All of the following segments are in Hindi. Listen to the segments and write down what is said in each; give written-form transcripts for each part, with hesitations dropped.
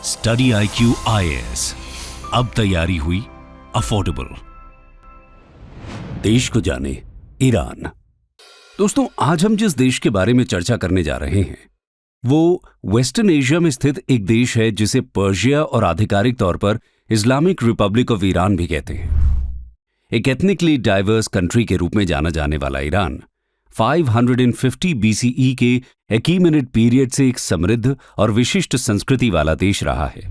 स्टडी IQ IAS, अब तैयारी हुई अफोर्डेबल। देश को जाने ईरान। दोस्तों, आज हम जिस देश के बारे में चर्चा करने जा रहे हैं वो वेस्टर्न एशिया में स्थित एक देश है जिसे पर्शिया और आधिकारिक तौर पर इस्लामिक रिपब्लिक ऑफ ईरान भी कहते हैं। एक एथनिकली डाइवर्स कंट्री के रूप में जाना जाने वाला ईरान 550 BCE के एक्कीमेनिड पीरियड से एक समृद्ध और विशिष्ट संस्कृति वाला देश रहा है।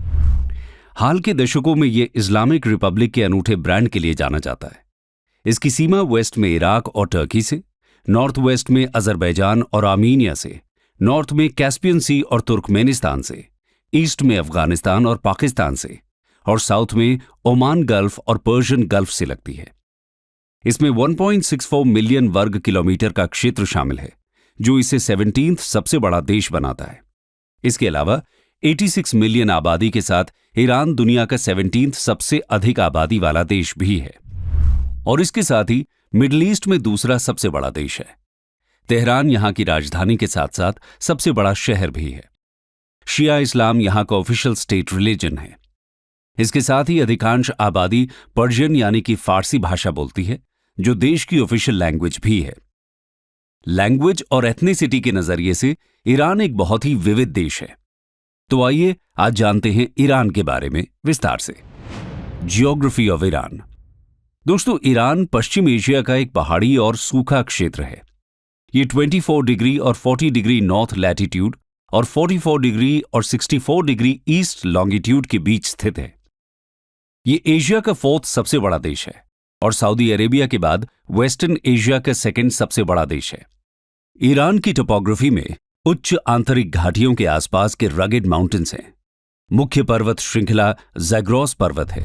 हाल के दशकों में यह इस्लामिक रिपब्लिक के अनूठे ब्रांड के लिए जाना जाता है। इसकी सीमा वेस्ट में इराक और टर्की से, नॉर्थ वेस्ट में अजरबैजान और आर्मीनिया से, नॉर्थ में कैस्पियन सी और तुर्कमेनिस्तान से, ईस्ट में अफगानिस्तान और पाकिस्तान से, और साउथ में ओमान गल्फ और पर्शियन गल्फ से लगती है। इसमें 1.64 मिलियन वर्ग किलोमीटर का क्षेत्र शामिल है, जो इसे 17th सबसे बड़ा देश बनाता है। इसके अलावा 86 मिलियन आबादी के साथ ईरान दुनिया का 17th सबसे अधिक आबादी वाला देश भी है और इसके साथ ही मिडिल ईस्ट में दूसरा सबसे बड़ा देश है। तेहरान यहां की राजधानी के साथ साथ सबसे बड़ा शहर भी है। शिया इस्लाम यहां का ऑफिशियल स्टेट रिलीजन है। इसके साथ ही अधिकांश आबादी पर्शियन यानी कि फारसी भाषा बोलती है, जो देश की ऑफिशियल लैंग्वेज भी है। लैंग्वेज और एथनिसिटी के नजरिए से ईरान एक बहुत ही विविध देश है। तो आइए आज जानते हैं ईरान के बारे में विस्तार से। Geography of Iran. दोस्तों, ईरान पश्चिम एशिया का एक पहाड़ी और सूखा क्षेत्र है। ये 24 डिग्री और 40 डिग्री नॉर्थ लैटिट्यूड और 44 डिग्री और 64 डिग्री ईस्ट लॉन्गिट्यूड के बीच स्थित है। ये एशिया का 4th सबसे बड़ा देश है और सऊदी अरेबिया के बाद वेस्टर्न एशिया का 2nd सबसे बड़ा देश है। ईरान की टोपोग्राफी में उच्च आंतरिक घाटियों के आसपास के रगेड माउंटेन्स हैं। मुख्य पर्वत श्रृंखला ज़ैग्रोस पर्वत है।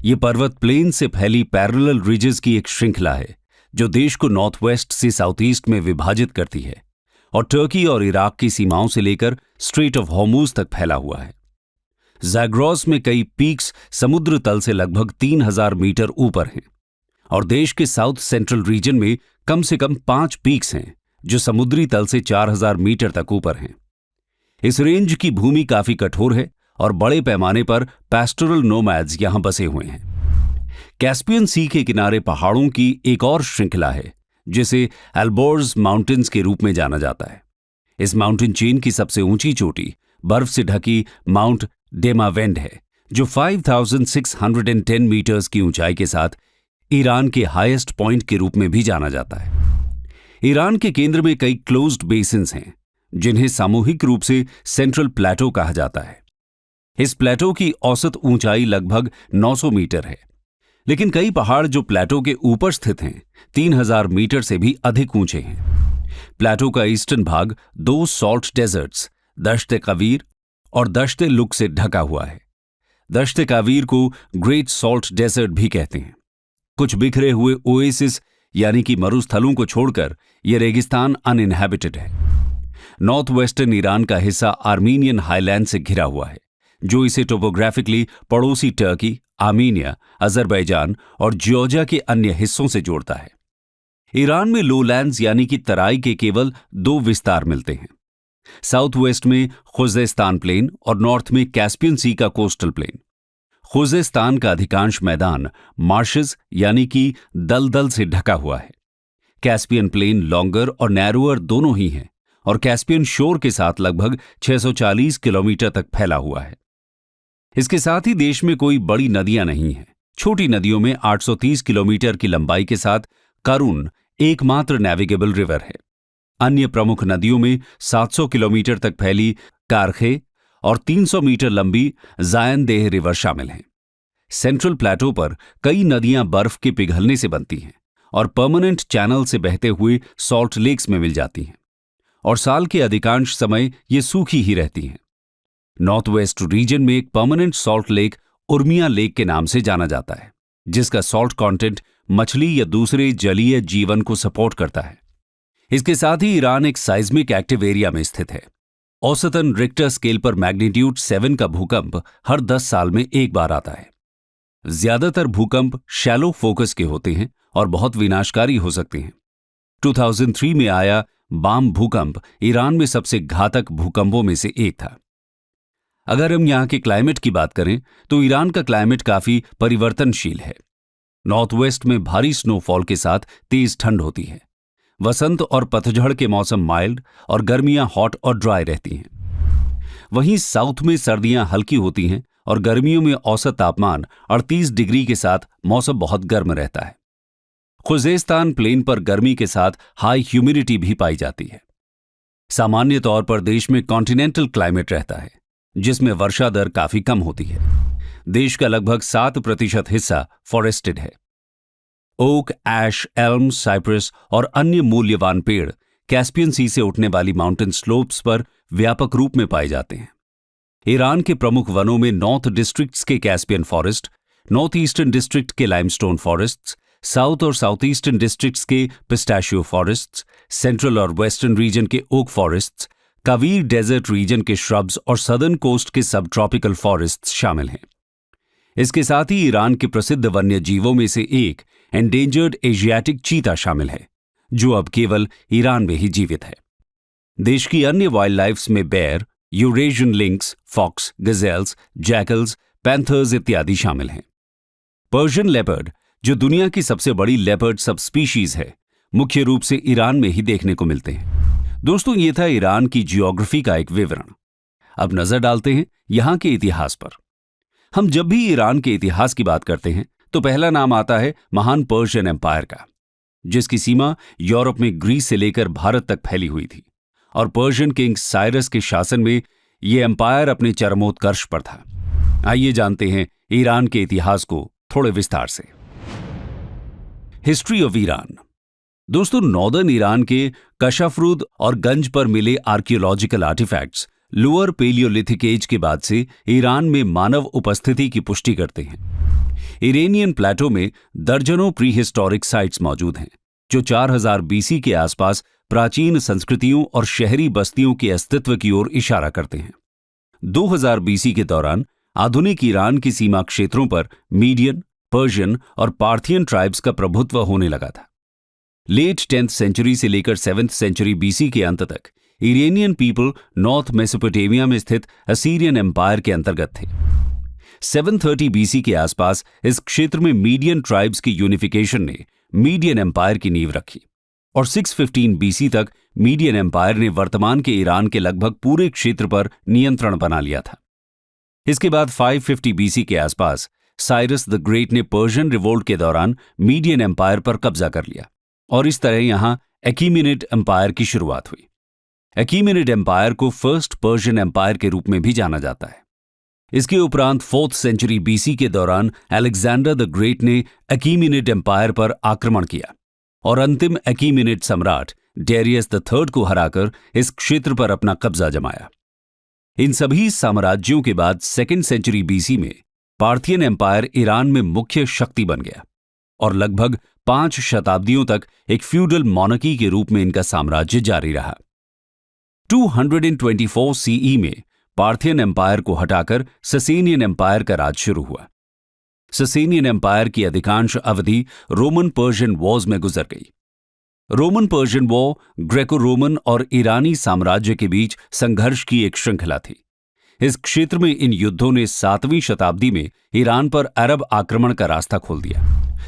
ये पर्वत प्लेन से फैली पैरेलल रिजेस की एक श्रृंखला है जो देश को नॉर्थ वेस्ट से साउथ ईस्ट में विभाजित करती है और टर्की और इराक की सीमाओं से लेकर स्ट्रेट ऑफ हॉर्मुज तक फैला हुआ है। ज़ैग्रोस में कई पीक्स समुद्र तल से लगभग 3000 मीटर ऊपर हैं और देश के साउथ सेंट्रल रीजन में कम से कम 5 पीक्स हैं जो समुद्री तल से 4000 मीटर तक ऊपर हैं। इस रेंज की भूमि काफी कठोर है और बड़े पैमाने पर पैस्टोरल नोमैड्स यहां बसे हुए हैं। कैस्पियन सी के किनारे पहाड़ों की एक और श्रृंखला है जिसे एल्बोर्ज माउंटेन्स के रूप में जाना जाता है। इस माउंटेन चेन की सबसे ऊंची चोटी बर्फ से ढकी माउंट डेमावेंड है, जो 5610 मीटर्स की ऊंचाई के साथ ईरान के हाईएस्ट पॉइंट के रूप में भी जाना जाता है। ईरान के केंद्र में कई क्लोज्ड बेसिन्स हैं जिन्हें सामूहिक रूप से सेंट्रल प्लेटो कहा जाता है। इस प्लेटो की औसत ऊंचाई लगभग 900 मीटर है, लेकिन कई पहाड़ जो प्लेटो के ऊपर स्थित हैं 3000 मीटर से भी अधिक ऊंचे हैं। प्लेटो का ईस्टर्न भाग 2 सॉल्ट डेजर्ट्स दश्त कवीर और दश्त लुक से ढका हुआ है। दश्त कवीर को ग्रेट सॉल्ट डेजर्ट भी कहते हैं। कुछ बिखरे हुए ओएसिस यानी कि मरुस्थलों को छोड़कर यह रेगिस्तान अनइनहैबिटेड है। नॉर्थ वेस्टर्न ईरान का हिस्सा आर्मीनियन हाईलैंड से घिरा हुआ है, जो इसे टोपोग्राफिकली पड़ोसी टर्की, आर्मीनिया, अजरबैजान और जॉर्जिया के अन्य हिस्सों से जोड़ता है। ईरान में लोलैंड्स यानी कि तराई के केवल 2 विस्तार मिलते हैं। साउथ वेस्ट में खुजेस्तान प्लेन और नॉर्थ में कैस्पियन सी का कोस्टल प्लेन। खुजेस्तान का अधिकांश मैदान मार्शेस यानी कि दलदल से ढका हुआ है। कैस्पियन प्लेन लॉन्गर और नैरोअर दोनों ही हैं और कैस्पियन शोर के साथ लगभग 640 किलोमीटर तक फैला हुआ है। इसके साथ ही देश में कोई बड़ी नदियां नहीं हैं। छोटी नदियों में 830 किलोमीटर की लंबाई के साथ करुन एकमात्र नेविगेबल रिवर है। अन्य प्रमुख नदियों में 700 किलोमीटर तक फैली कारखे और 300 मीटर लंबी जायनदेह रिवर शामिल हैं। सेंट्रल प्लेटो पर कई नदियां बर्फ के पिघलने से बनती हैं और परमानेंट चैनल से बहते हुए सॉल्ट लेक्स में मिल जाती हैं और साल के अधिकांश समय ये सूखी ही रहती हैं। नॉर्थ वेस्ट रीजन में एक permanent salt lake Urmia lake के नाम से जाना जाता है, जिसका सॉल्ट कंटेंट मछली या दूसरे जलीय जीवन को सपोर्ट करता है। इसके साथ ही ईरान एक साइज्मिक एक्टिव एरिया में स्थित है। औसतन रिक्टर स्केल पर मैग्नीट्यूड 7 का भूकंप हर 10 साल में एक बार आता है। ज्यादातर भूकंप शैलो फोकस के होते हैं और बहुत विनाशकारी हो सकते हैं। 2003 में आया बाम भूकंप ईरान में सबसे घातक भूकंपों में से एक था। अगर हम यहाँ के क्लाइमेट की बात करें तो ईरान का क्लाइमेट काफी परिवर्तनशील है। नॉर्थ वेस्ट में भारी स्नोफॉल के साथ तेज ठंड होती है। वसंत और पतझड़ के मौसम माइल्ड और गर्मियां हॉट और ड्राई रहती हैं। वहीं साउथ में सर्दियां हल्की होती हैं और गर्मियों में औसत तापमान 38 डिग्री के साथ मौसम बहुत गर्म रहता है। खुजेस्तान प्लेन पर गर्मी के साथ हाई ह्यूमिडिटी भी पाई जाती है। सामान्य तौर पर देश में कॉन्टिनेंटल क्लाइमेट रहता है, जिसमें वर्षा दर काफी कम होती है। देश का लगभग 7% हिस्सा फॉरेस्टेड है। ओक, ऐश, एल्म, साइप्रस और अन्य मूल्यवान पेड़ कैस्पियन सी से उठने वाली माउंटेन स्लोप्स पर व्यापक रूप में पाए जाते हैं। ईरान के प्रमुख वनों में नॉर्थ डिस्ट्रिक्ट्स के Caspian forest, north eastern district के लाइमस्टोन फॉरेस्ट्स, साउथ और साउथ ईस्टर्न डिस्ट्रिक्ट्स के पिस्टाशियो फॉरेस्ट्स, सेंट्रल और वेस्टर्न रीजन के ओक फॉरेस्ट्स, कावीर डेजर्ट रीजन के श्रब्स और सदर्न कोस्ट के सब ट्रॉपिकल फॉरेस्ट्स शामिल हैं। इसके साथ ही ईरान के प्रसिद्ध वन्य जीवों में से एक एंडेंजर्ड एशियाटिक चीता शामिल है, जो अब केवल ईरान में ही जीवित है। देश की अन्य वाइल्ड लाइफ्स में bear, Eurasian lynx, fox, gazelles, jackals, panthers इत्यादि शामिल हैं। पर्शियन लेपर्ड, जो दुनिया की सबसे बड़ी लेपर्ड सब स्पीशीज है, मुख्य रूप से ईरान में ही देखने को मिलते हैं। दोस्तों, ये था ईरान की जियोग्राफी का एक विवरण। अब नजर डालते हैं यहां के इतिहास पर। हम जब भी ईरान के इतिहास की बात करते हैं तो पहला नाम आता है महान पर्शियन एम्पायर का, जिसकी सीमा यूरोप में ग्रीस से लेकर भारत तक फैली हुई थी और पर्शियन किंग साइरस के शासन में यह एम्पायर अपने चरमोत्कर्ष पर था। आइए जानते हैं ईरान के इतिहास को थोड़े विस्तार से। History of Iran. दोस्तों, नॉर्दर्न ईरान के कशाफरुद और गंज पर मिले archaeological artifacts lower palaeolithic age के बाद से ईरान में मानव उपस्थिति की पुष्टि करते हैं। इरेनियन प्लेटो में दर्जनों प्री हिस्टोरिक साइट्स मौजूद हैं, जो 4000 बीसी के आसपास प्राचीन संस्कृतियों और शहरी बस्तियों के अस्तित्व की ओर इशारा करते हैं। 2000 बीसी के दौरान आधुनिक ईरान की सीमा क्षेत्रों पर मीडियन, पर्शियन और पार्थियन ट्राइब्स का प्रभुत्व होने लगा था। लेट 10th सेंचुरी से लेकर 7th सेंचुरी बीसी के अंत तक इरेनियन पीपल नॉर्थ मेसोपोटामिया में स्थित असीरियन एम्पायर के अंतर्गत थे। 730 बीसी के आसपास इस क्षेत्र में मीडियन ट्राइब्स की यूनिफिकेशन ने मीडियन एम्पायर की नींव रखी और 615 बीसी तक मीडियन एम्पायर ने वर्तमान के ईरान के लगभग पूरे क्षेत्र पर नियंत्रण बना लिया था। इसके बाद 550 बीसी के आसपास साइरस द ग्रेट ने पर्शियन रिवोल्ट के दौरान मीडियन एम्पायर पर कब्जा कर लिया और इस तरह यहां अकीमेनिड एम्पायर की शुरुआत हुई। अकीमेनिड एम्पायर को फर्स्ट पर्शियन एम्पायर के रूप में भी जाना जाता है। इसके उपरांत 4th सेंचुरी बीसी के दौरान अलेक्जेंडर द ग्रेट ने अकीमेनिड एम्पायर पर आक्रमण किया और अंतिम अकीमेनिड सम्राट डेरियस द थर्ड को हराकर इस क्षेत्र पर अपना कब्जा जमाया। इन सभी साम्राज्यों के बाद 2nd सेंचुरी बीसी में पार्थियन एम्पायर ईरान में मुख्य शक्ति बन गया और लगभग 5 शताब्दियों तक एक फ्यूडल मॉनर्की के रूप में इनका साम्राज्य जारी रहा। 224 सीई में पार्थियन एम्पायर को हटाकर ससेनियन एम्पायर का राज शुरू हुआ। ससेनियन एम्पायर की अधिकांश अवधि रोमन पर्शियन वॉर्स में गुजर गई। Roman Persian war Greco Roman और ईरानी साम्राज्य के बीच संघर्ष की एक श्रृंखला थी। इस क्षेत्र में इन युद्धों ने 7वीं शताब्दी में ईरान पर अरब आक्रमण का रास्ता खोल दिया।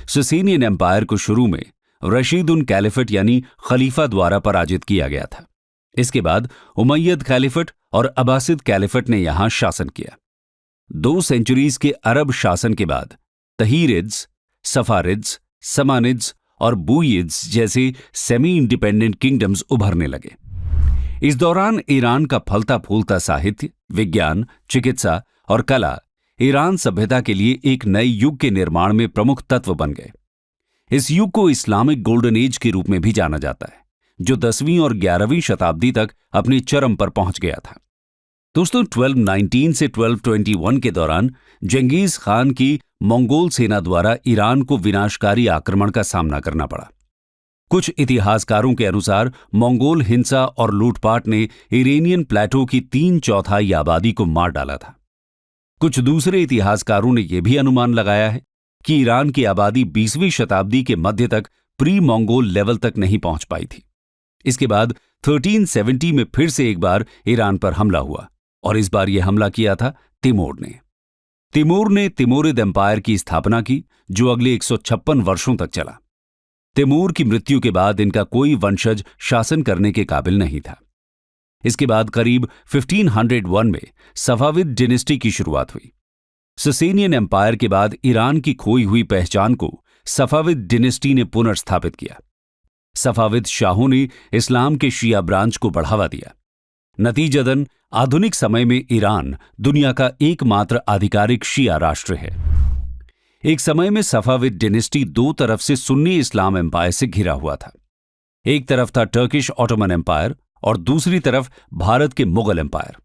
ससेनियन एम्पायर को शुरू में रशीदुन कैलिफेट यानी खलीफा द्वारा पराजित किया गया था। इसके बाद उमैयद कैलिफेट और अब्बासिद कैलिफेट ने यहां शासन किया। 2 सेंचुरीज के अरब शासन के बाद तहीरिड्स, सफारिड्स, समानिड्स और बुयिड्स जैसे सेमी इंडिपेंडेंट किंगडम्स उभरने लगे। इस दौरान ईरान का फलता फूलता साहित्य, विज्ञान, चिकित्सा और कला ईरान सभ्यता के लिए एक नए युग के निर्माण में प्रमुख तत्व बन गए। इस युग को इस्लामिक गोल्डन एज के रूप में भी जाना जाता है, जो 10वीं और 11वीं शताब्दी तक अपने चरम पर पहुंच गया था। दोस्तों, 1219 से 1221 के दौरान जंगीज खान की मंगोल सेना द्वारा ईरान को विनाशकारी आक्रमण का सामना करना पड़ा। कुछ इतिहासकारों के अनुसार मंगोल हिंसा और लूटपाट ने इरेनियन प्लेटो की 3/4 आबादी को मार डाला था। कुछ दूसरे इतिहासकारों ने यह भी अनुमान लगाया है कि ईरान की आबादी 20वीं शताब्दी के मध्य तक प्री मंगोल लेवल तक नहीं पहुंच पाई थी। इसके बाद 1370 में फिर से एक बार ईरान पर हमला हुआ और इस बार यह हमला किया था तिमोर ने। तिमोरिद एम्पायर की स्थापना की, जो अगले 156 वर्षों तक चला। तिमूर की मृत्यु के बाद इनका कोई वंशज शासन करने के काबिल नहीं था। इसके बाद करीब 1501 में सफाविद डिनेस्टी की शुरुआत हुई। ससेनियन एम्पायर के बाद ईरान की खोई हुई पहचान को सफाविद डिनेस्टी ने पुनर्स्थापित किया। सफाविद शाहों ने इस्लाम के शिया ब्रांच को बढ़ावा दिया। नतीजतन आधुनिक समय में ईरान दुनिया का एकमात्र आधिकारिक शिया राष्ट्र है। एक समय में सफाविद डिनेस्टी दो तरफ से सुन्नी इस्लाम एम्पायर से घिरा हुआ था। एक तरफ था टर्किश ऑटोमन एम्पायर और दूसरी तरफ भारत के मुगल एम्पायर।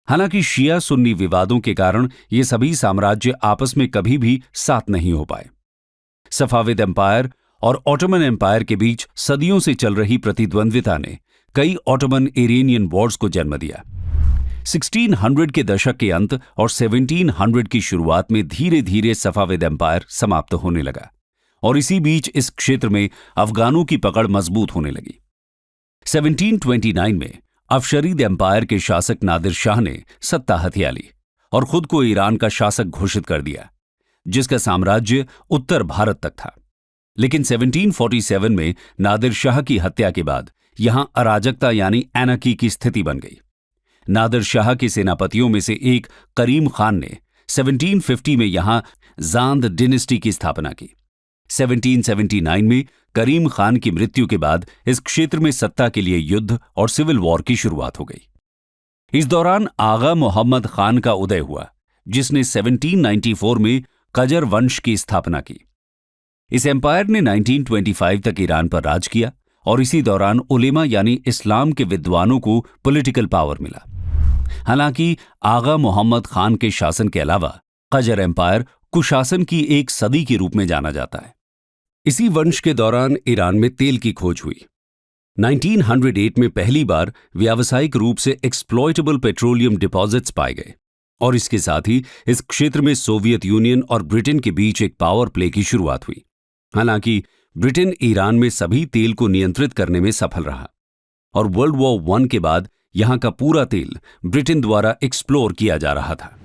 हालांकि शिया सुन्नी विवादों के कारण ये सभी साम्राज्य आपस में कभी भी साथ नहीं हो पाए। सफाविद एम्पायर और ऑटोमन एम्पायर के बीच सदियों से चल रही प्रतिद्वंद्विता ने कई ऑटोमन इरेनियन वॉर्स को जन्म दिया। 1600 के दशक के अंत और 1700 की शुरुआत में धीरे धीरे सफाविद एम्पायर समाप्त होने लगा और इसी बीच इस क्षेत्र में अफगानों की पकड़ मजबूत होने लगी। 1729 में अफशरीद एम्पायर के शासक नादिर शाह ने सत्ता हथिया ली और खुद को ईरान का शासक घोषित कर दिया, जिसका साम्राज्य उत्तर भारत तक था। लेकिन 1747 में नादिर शाह की हत्या के बाद यहां अराजकता यानी एनार्की की स्थिति बन गई। नादिर शाह के सेनापतियों में से एक करीम खान ने 1750 में यहां जांद डिनेस्टी की स्थापना की। 1779 में करीम खान की मृत्यु के बाद इस क्षेत्र में सत्ता के लिए युद्ध और सिविल वॉर की शुरुआत हो गई। इस दौरान आगा मोहम्मद खान का उदय हुआ, जिसने 1794 में कजर वंश की स्थापना की। इस एम्पायर ने 1925 तक ईरान पर राज किया और इसी दौरान उलेमा यानी इस्लाम के विद्वानों को पॉलिटिकल पावर मिला। हालांकि आगा मोहम्मद खान के शासन के अलावा कजर एम्पायर कुशासन की एक सदी के रूप में जाना जाता है। इसी वंश के दौरान ईरान में तेल की खोज हुई। 1908 में पहली बार व्यावसायिक रूप से एक्सप्लॉयटेबल पेट्रोलियम डिपॉजिट्स पाए गए और इसके साथ ही इस क्षेत्र में सोवियत यूनियन और ब्रिटेन के बीच एक पावर प्ले की शुरुआत हुई। हालांकि ब्रिटेन ईरान में सभी तेल को नियंत्रित करने में सफल रहा और वर्ल्ड वॉर I के बाद यहां का पूरा तेल ब्रिटेन द्वारा एक्सप्लोर किया जा रहा था।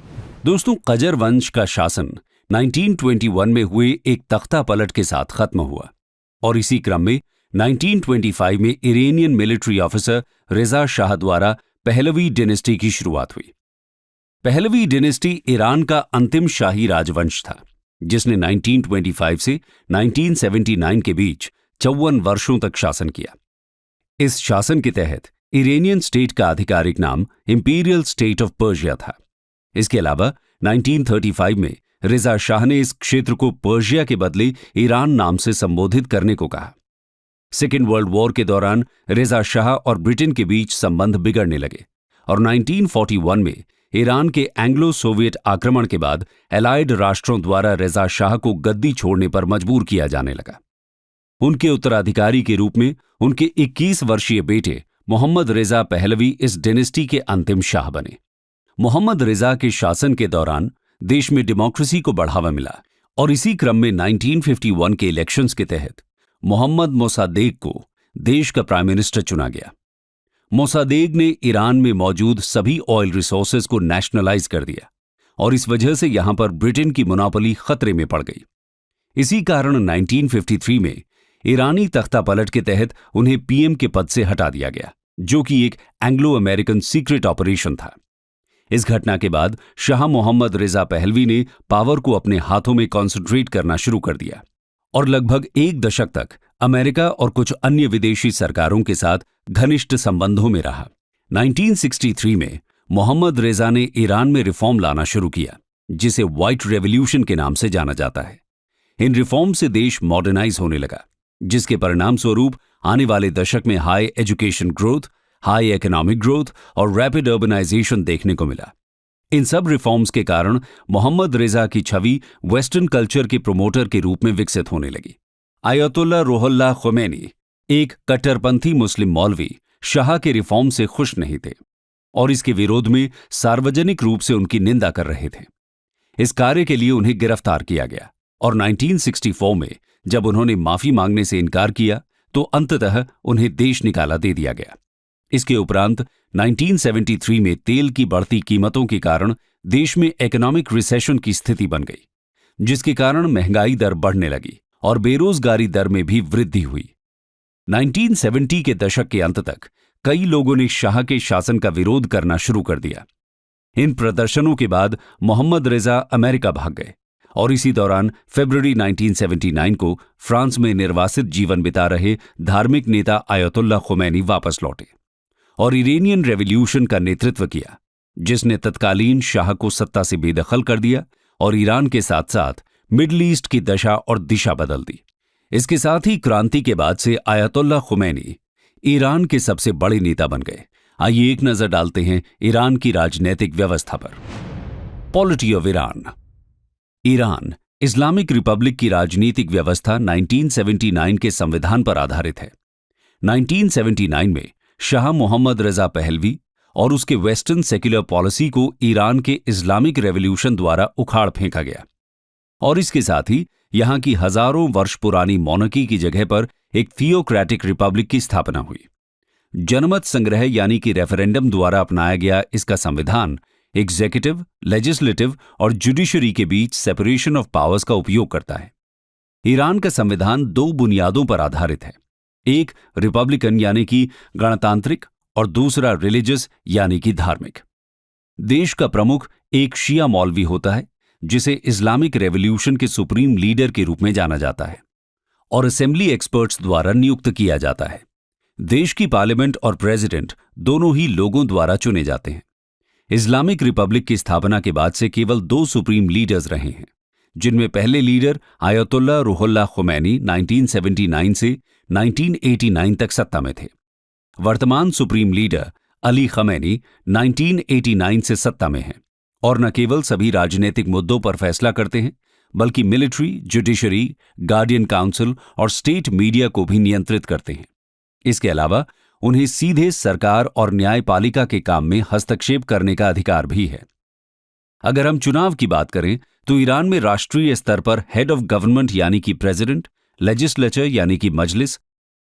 दोस्तों, कजर वंश का शासन 1921 में हुए एक तख्ता पलट के साथ खत्म हुआ और इसी क्रम में 1925 में इरेनियन मिलिट्री ऑफिसर रिजा शाह द्वारा पहलवी डिनेस्टी की शुरुआत हुई। पहलवी डिनेस्टी ईरान का अंतिम शाही राजवंश था, जिसने 1925 से 1979 के बीच 54 वर्षों तक शासन किया। इस शासन के तहत इरेनियन स्टेट का आधिकारिक नाम इंपीरियल स्टेट ऑफ पर्शिया था। इसके अलावा 1935 में रिजा शाह ने इस क्षेत्र को पर्शिया के बदले ईरान नाम से संबोधित करने को कहा। सेकेंड वर्ल्ड वॉर के दौरान रिजा शाह और ब्रिटेन के बीच संबंध बिगड़ने लगे और 1941 में ईरान के एंग्लो सोवियत आक्रमण के बाद एलाइड राष्ट्रों द्वारा रिजा शाह को गद्दी छोड़ने पर मजबूर किया जाने लगा। उनके उत्तराधिकारी के रूप में उनके 21 वर्षीय बेटे मोहम्मद रिजा पहलवी इस डिनेस्टी के अंतिम शाह बने। मोहम्मद रिजा के शासन के दौरान देश में डेमोक्रेसी को बढ़ावा मिला और इसी क्रम में 1951 के इलेक्शंस के तहत मोहम्मद मोसादेक को देश का प्राइम मिनिस्टर चुना गया। मोसादेक ने ईरान में मौजूद सभी ऑयल रिसोर्सेज को नेशनलाइज कर दिया और इस वजह से यहां पर ब्रिटेन की मोनोपोली खतरे में पड़ गई। इसी कारण 1953 में ईरानी तख्ता पलट के तहत उन्हें पीएम के पद से हटा दिया गया, जो कि एक एंग्लो अमेरिकन सीक्रेट ऑपरेशन था। इस घटना के बाद शाह मोहम्मद रिजा पहलवी ने पावर को अपने हाथों में कॉन्सेंट्रेट करना शुरू कर दिया और लगभग एक दशक तक अमेरिका और कुछ अन्य विदेशी सरकारों के साथ घनिष्ठ संबंधों में रहा। 1963 में मोहम्मद रिजा ने ईरान में रिफॉर्म लाना शुरू किया, जिसे व्हाइट रेवोल्यूशन के नाम से जाना जाता है। इन रिफॉर्म से देश मॉडर्नाइज होने लगा, जिसके परिणाम स्वरूप आने वाले दशक में high education growth, high economic growth और रैपिड अर्बनाइजेशन देखने को मिला। इन सब रिफॉर्म्स के कारण मोहम्मद रिजा की छवि वेस्टर्न कल्चर के प्रोमोटर के रूप में विकसित होने लगी। आयतुल्लाह रूहुल्लाह खुमैनी, एक कट्टरपंथी मुस्लिम मौलवी, शाह के रिफॉर्म से खुश नहीं थे और इसके विरोध में सार्वजनिक रूप से उनकी निंदा कर रहे थे। इस कार्य के लिए उन्हें गिरफ्तार किया गया और 1964 में जब उन्होंने माफी मांगने से इनकार किया तो अंततः उन्हें देश निकाला दे दिया गया। इसके उपरांत 1973 में तेल की बढ़ती कीमतों के कारण देश में इकोनॉमिक रिसेशन की स्थिति बन गई, जिसके कारण महंगाई दर बढ़ने लगी और बेरोजगारी दर में भी वृद्धि हुई। 1970 के दशक के अंत तक कई लोगों ने शाह के शासन का विरोध करना शुरू कर दिया। इन प्रदर्शनों के बाद मोहम्मद रिजा अमेरिका भाग गए और इसी दौरान फरवरी 1979 को फ्रांस में निर्वासित जीवन बिता रहे धार्मिक नेता आयतुल्लाह खुमैनी वापस लौटे और इरानियन रेवोल्यूशन का नेतृत्व किया, जिसने तत्कालीन शाह को सत्ता से बेदखल कर दिया और ईरान के साथ साथ मिडिल ईस्ट की दशा और दिशा बदल दी। इसके साथ ही क्रांति के बाद से आयतुल्लाह खुमैनी ईरान के सबसे बड़े नेता बन गए। आइए एक नजर डालते हैं ईरान की राजनीतिक व्यवस्था पर। Polity of Iran. Iran Islamic Republic की राजनीतिक व्यवस्था 1979 के संविधान पर आधारित है। 1979 में शाह मोहम्मद रजा पहलवी और उसके वेस्टर्न सेक्युलर पॉलिसी को ईरान के इस्लामिक रेवोल्यूशन द्वारा उखाड़ फेंका गया और इसके साथ ही यहां की हजारों वर्ष पुरानी मोनार्की की जगह पर एक थियोक्रेटिक रिपब्लिक की स्थापना हुई। जनमत संग्रह यानी कि रेफरेंडम द्वारा अपनाया गया इसका संविधान एग्जीक्यूटिव, लेजिस्लेटिव और जुडिशरी के बीच सेपरेशन ऑफ पावर्स का उपयोग करता है। ईरान का संविधान दो बुनियादों पर आधारित है, एक रिपब्लिकन यानी कि गणतांत्रिक और दूसरा रिलीजियस यानी कि धार्मिक। देश का प्रमुख एक शिया मौलवी होता है जिसे इस्लामिक रेवोल्यूशन के सुप्रीम लीडर के रूप में जाना जाता है और असेंबली एक्सपर्ट्स द्वारा नियुक्त किया जाता है। देश की पार्लियामेंट और प्रेसिडेंट दोनों ही लोगों द्वारा चुने जाते हैं। इस्लामिक रिपब्लिक की स्थापना के बाद से केवल दो सुप्रीम लीडर्स रहे हैं, जिनमें पहले लीडर आयतुल्लाह रूहुल्लाह खुमैनी 1979 से 1989 तक सत्ता में थे। वर्तमान सुप्रीम लीडर अली खमैनी 1989 से सत्ता में हैं और न केवल सभी राजनीतिक मुद्दों पर फैसला करते हैं, बल्कि मिलिट्री, जुडिशरी, गार्डियन काउंसिल और स्टेट मीडिया को भी नियंत्रित करते हैं। इसके अलावा उन्हें सीधे सरकार और न्यायपालिका के काम में हस्तक्षेप करने का अधिकार भी है। अगर हम चुनाव की बात करें तो ईरान में राष्ट्रीय स्तर पर हेड ऑफ गवर्नमेंट यानी कि प्रेसिडेंट, लेजिस्लेचर यानी कि मजलिस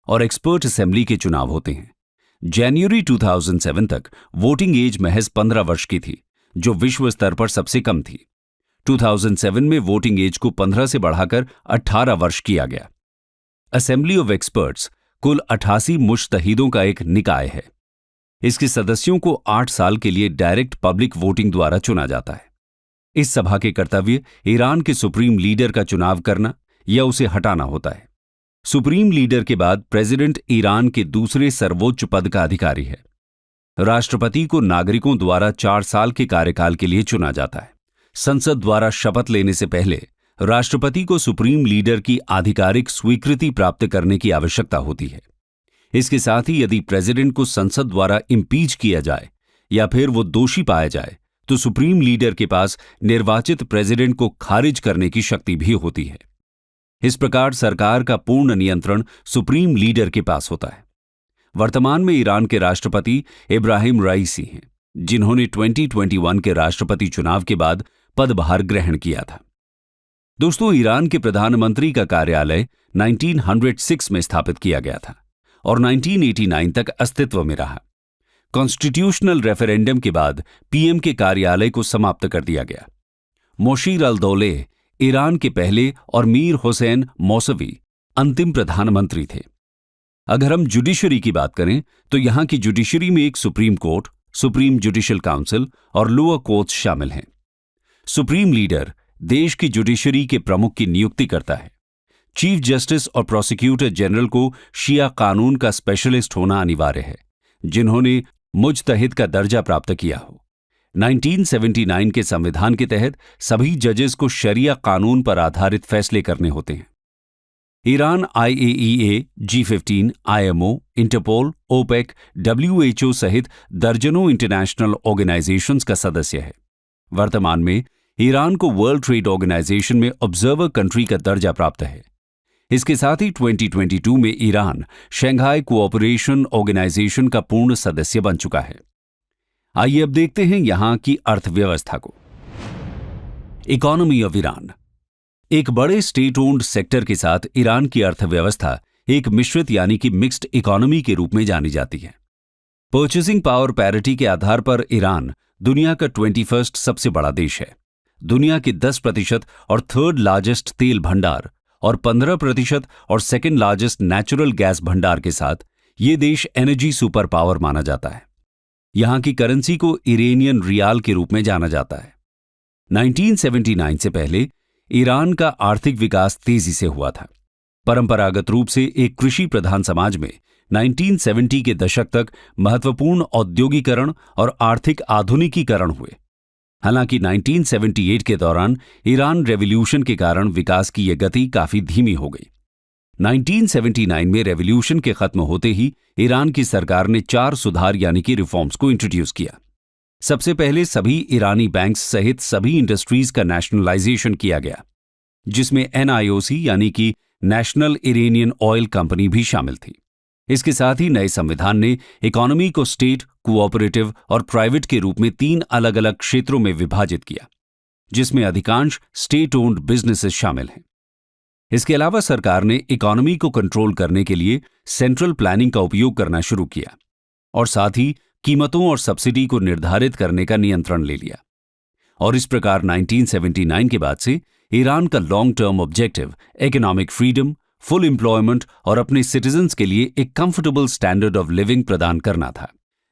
और एक्सपर्ट असेंबली के चुनाव होते हैं। जनवरी 2007 तक वोटिंग एज महज 15 वर्ष की थी, जो विश्व स्तर पर सबसे कम थी। 2007 में वोटिंग एज को 15 से बढ़ाकर 18 वर्ष किया गया। असेंबली ऑफ एक्सपर्ट्स कुल 88 मुज्तहिदों का एक निकाय है। इसके सदस्यों को 8 साल के लिए डायरेक्ट पब्लिक वोटिंग द्वारा चुना जाता है। इस सभा के कर्तव्य ईरान के सुप्रीम लीडर का चुनाव करना या उसे हटाना होता है। सुप्रीम लीडर के बाद प्रेसिडेंट ईरान के दूसरे सर्वोच्च पद का अधिकारी है। राष्ट्रपति को नागरिकों द्वारा 4 साल के कार्यकाल के लिए चुना जाता है। संसद द्वारा शपथ लेने से पहले राष्ट्रपति को सुप्रीम लीडर की आधिकारिक स्वीकृति प्राप्त करने की आवश्यकता होती है। इसके साथ ही यदि प्रेसिडेंट को संसद द्वारा इम्पीच किया जाए या फिर वो दोषी पाया जाए तो सुप्रीम लीडर के पास निर्वाचित प्रेसिडेंट को खारिज करने की शक्ति भी होती है। इस प्रकार सरकार का पूर्ण नियंत्रण सुप्रीम लीडर के पास होता है। वर्तमान में ईरान के राष्ट्रपति इब्राहिम राइसी हैं, जिन्होंने 2021 के राष्ट्रपति चुनाव के बाद पदभार ग्रहण किया था। दोस्तों, ईरान के प्रधानमंत्री का कार्यालय 1906 में स्थापित किया गया था और 1989 तक अस्तित्व में रहा। कॉन्स्टिट्यूशनल रेफरेंडम के बाद पीएम के कार्यालय को समाप्त कर दिया गया। मोशीर अल-दौलेह ईरान के पहले और मीर हुसैन मौसवी अंतिम प्रधानमंत्री थे। अगर हम जुडिशरी की बात करें तो यहां की जुडिशरी में एक supreme court, supreme judicial council और लोअर कोर्ट्स शामिल हैं। सुप्रीम लीडर देश की जुडिशरी के प्रमुख की नियुक्ति करता है। चीफ जस्टिस और प्रोसिक्यूटर जनरल को शिया कानून का स्पेशलिस्ट होना अनिवार्य है, जिन्होंने मुज्तहिद का दर्जा प्राप्त किया हो। 1979 के संविधान के तहत सभी जजेस को शरिया कानून पर आधारित फैसले करने होते हैं। Iran IAEA, G15, IMO, Interpol, OPEC, WHO सहित दर्जनों इंटरनेशनल ऑर्गेनाइजेशंस का सदस्य है। वर्तमान में ईरान को वर्ल्ड ट्रेड ऑर्गेनाइजेशन में ऑब्जर्वर कंट्री का दर्जा प्राप्त है। इसके साथ ही 2022 में ईरान शंघाई कोऑपरेशन ऑर्गेनाइजेशन का पूर्ण सदस्य बन चुका है। आइए अब देखते हैं यहां की अर्थव्यवस्था को। Economy of Iran. एक बड़े स्टेट ओन्ड सेक्टर के साथ ईरान की अर्थव्यवस्था एक मिश्रित यानी कि मिक्स्ड इकोनॉमी के रूप में जानी जाती है। परचेसिंग पावर पैरिटी के आधार पर ईरान दुनिया का 21st सबसे बड़ा देश है। दुनिया के 10% और थर्ड लार्जेस्ट तेल भंडार और 15% और सेकंड लार्जेस्ट नेचुरल गैस भंडार के साथ ये देश एनर्जी सुपर पावर माना जाता है। यहां की करेंसी को इरानियन रियाल के रूप में जाना जाता है। 1979 से पहले ईरान का आर्थिक विकास तेजी से हुआ था। परंपरागत रूप से एक कृषि प्रधान समाज में 1970 के दशक तक महत्वपूर्ण औद्योगिकरण और आर्थिक आधुनिकीकरण हुए। हालांकि 1978 के दौरान ईरान रेवोल्यूशन के कारण विकास की यह गति काफी धीमी हो गई। 1979 में रेवोल्यूशन के खत्म होते ही ईरान की सरकार ने 4 सुधार यानी कि रिफॉर्म्स को इंट्रोड्यूस किया। सबसे पहले सभी ईरानी बैंक्स सहित सभी इंडस्ट्रीज का नेशनलाइजेशन किया गया, जिसमें NIOC यानी कि नेशनल इरानियन ऑयल कंपनी भी शामिल थी। इसके साथ ही नए संविधान ने इकोनॉमी को स्टेट, कोऑपरेटिव और प्राइवेट के रूप में 3 अलग अलग क्षेत्रों में विभाजित किया, जिसमें अधिकांश स्टेट ओन्ड बिजनेसेस शामिल हैं। इसके अलावा सरकार ने इकोनॉमी को कंट्रोल करने के लिए सेंट्रल प्लानिंग का उपयोग करना शुरू किया और साथ ही कीमतों और सब्सिडी को निर्धारित करने का नियंत्रण ले लिया। और इस प्रकार 1979 के बाद से ईरान का long term objective economic freedom, full employment और अपने सिटीजन्स के लिए एक कंफर्टेबल स्टैंडर्ड ऑफ लिविंग प्रदान करना था।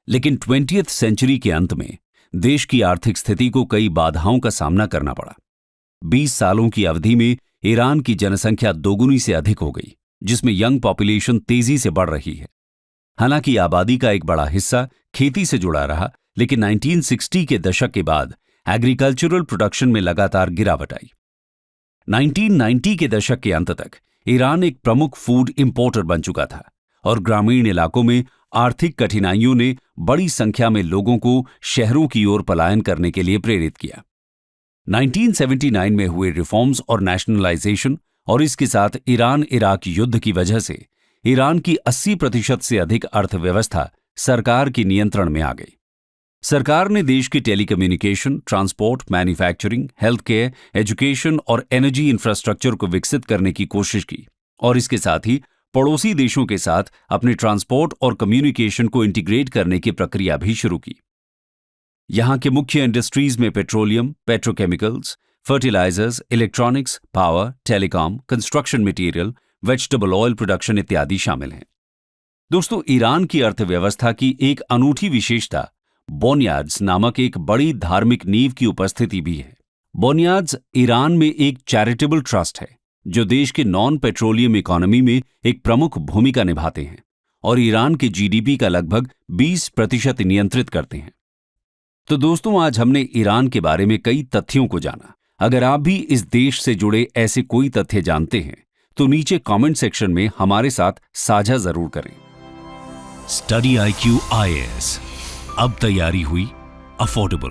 लेकिन 20th सेंचुरी के अंत में देश की आर्थिक स्थिति को कई बाधाओं का सामना करना पड़ा। 20 सालों की अवधि में ईरान की जनसंख्या दोगुनी से अधिक हो गई, जिसमें यंग पॉपुलेशन तेजी से बढ़ रही है। हालांकि आबादी का एक बड़ा हिस्सा खेती से जुड़ा रहा, लेकिन 1960 के दशक के बाद एग्रीकल्चरल प्रोडक्शन में लगातार गिरावट आई। 1990 के दशक के अंत तक ईरान एक प्रमुख फूड इंपोर्टर बन चुका था और ग्रामीण इलाकों में आर्थिक कठिनाइयों ने बड़ी संख्या में लोगों को शहरों की ओर पलायन करने के लिए प्रेरित किया। 1979 में हुए रिफॉर्म्स और नेशनलाइजेशन और इसके साथ ईरान इराक युद्ध की वजह से ईरान की 80% से अधिक अर्थव्यवस्था सरकार के नियंत्रण में आ गई। सरकार ने देश के telecommunication, transport, manufacturing, health care, education और एनर्जी इंफ्रास्ट्रक्चर को विकसित करने की कोशिश की और इसके साथ ही पड़ोसी देशों के साथ अपने ट्रांसपोर्ट और कम्युनिकेशन को इंटीग्रेट करने की प्रक्रिया भी शुरू की। यहां के मुख्य इंडस्ट्रीज में petroleum, petrochemicals, fertilisers, electronics, power, telecom, construction material, vegetable oil production इत्यादि शामिल हैं। दोस्तों, ईरान की अर्थव्यवस्था की एक अनूठी विशेषता बोनयार्ड्स नामक एक बड़ी धार्मिक नींव की उपस्थिति भी है। बोनयार्ड्स ईरान में एक चैरिटेबल ट्रस्ट है जो देश के नॉन पेट्रोलियम इकोनॉमी में एक प्रमुख भूमिका निभाते हैं और ईरान के GDP का लगभग 20% नियंत्रित करते हैं। तो दोस्तों, आज हमने ईरान के बारे में कई तथ्यों को जाना। अगर आप भी इस देश से जुड़े ऐसे कोई तथ्य जानते हैं तो नीचे कमेंट सेक्शन में हमारे साथ साझा जरूर करें। स्टडी IQ IAS, अब तैयारी हुई अफोर्डेबल।